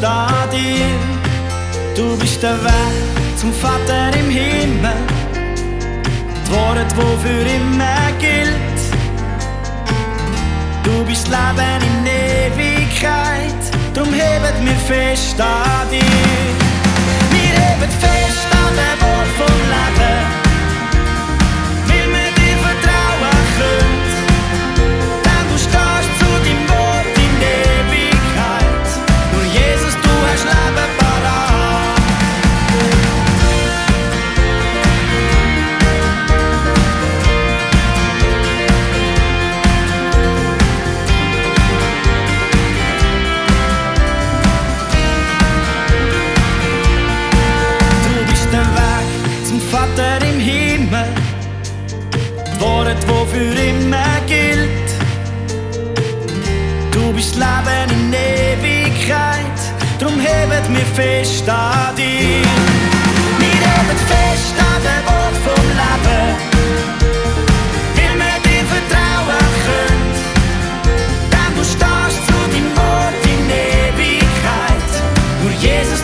fest an dir. Du bist der Weg zum Vater im Himmel, das Wort, das für immer gilt. Du bist Leben in Ewigkeit, drum hebet wir fest an dir. Wir heben fest an dem Wort vom Leben, weil wir dir vertrauen können. Denn du stehst zu deinem Wort in Ewigkeit. Nur Jesus, du hast Leben parat. Du bist der Weg zum Vater im Himmel, das Wort, das für immer gilt. Du bist Leben in Ewigkeit, drum hebet wir fest an dir. Wir heben fest an dem Wort vom Leben, weil wir dir vertrauen können. Denn du stehst zu deinem Wort in Ewigkeit. Nur Jesus,